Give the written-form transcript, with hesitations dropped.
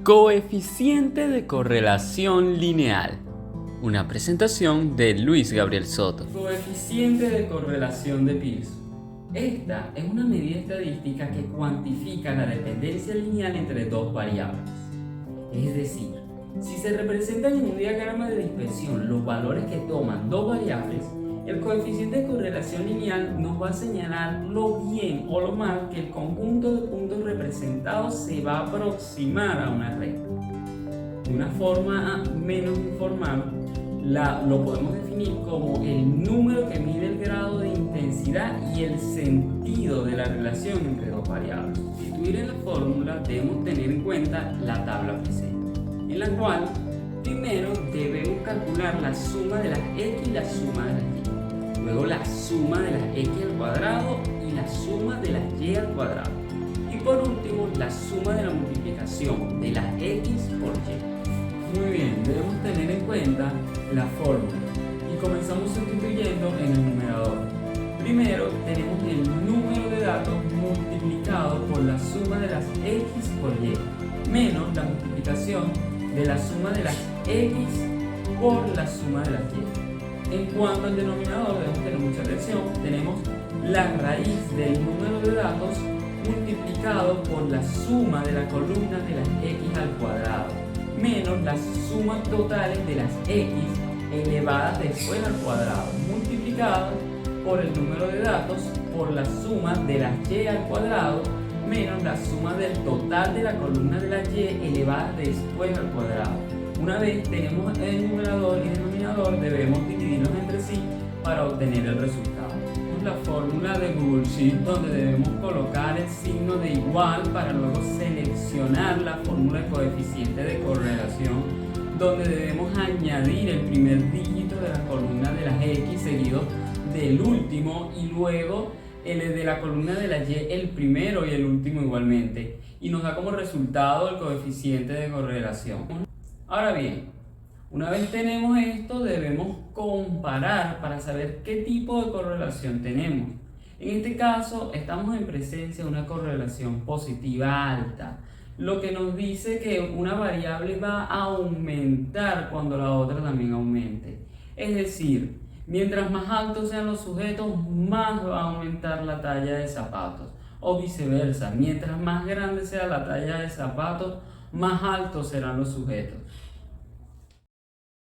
Coeficiente de correlación lineal. Una presentación de Luis Gabriel Soto. Coeficiente de correlación de Pearson. Esta es una medida estadística que cuantifica la dependencia lineal entre dos variables. Es decir, si se representan en un diagrama de dispersión los valores que toman dos variables, el coeficiente de correlación lineal nos va a señalar lo bien o lo mal que el conjunto de puntos representados se va a aproximar a una recta. De una forma menos informal, lo podemos definir como el número que mide el grado de intensidad y el sentido de la relación entre dos variables. Para sustituir en la fórmula debemos tener en cuenta la tabla presente, en la cual primero debemos calcular la suma de las x y la suma de las y, luego la suma de las x al cuadrado y la suma de las y al cuadrado, y por último la suma de la multiplicación de las x por y. Muy bien, debemos tener en cuenta la fórmula y comenzamos sustituyendo en el numerador. Primero tenemos el número de datos multiplicado por la suma de las x por y, menos la multiplicación de la suma de las x por la suma de las y. En cuanto al denominador, debemos tener mucha atención. Tenemos la raíz del número de datos multiplicado por la suma de la columna de las x al cuadrado, menos las sumas totales de las x elevadas después al cuadrado, multiplicadas por el número de datos por la suma de las y al cuadrado, menos la suma del total de la columna de las y elevadas después al cuadrado. Una vez tenemos el numerador y denominador, debemos dividirlos entre sí para obtener el resultado. La fórmula de Google Sheet, donde debemos colocar el signo de igual para luego seleccionar la fórmula de coeficiente de correlación, donde debemos añadir el primer dígito de la columna de las x seguido del último y luego el de la columna de la y el primero y el último igualmente, y nos da como resultado el coeficiente de correlación. Ahora bien, una vez tenemos esto, debemos comparar para saber qué tipo de correlación tenemos. En este caso, estamos en presencia de una correlación positiva alta, lo que nos dice que una variable va a aumentar cuando la otra también aumente. Es decir, mientras más altos sean los sujetos, más va a aumentar la talla de zapatos. O viceversa, mientras más grande sea la talla de zapatos, más altos serán los sujetos.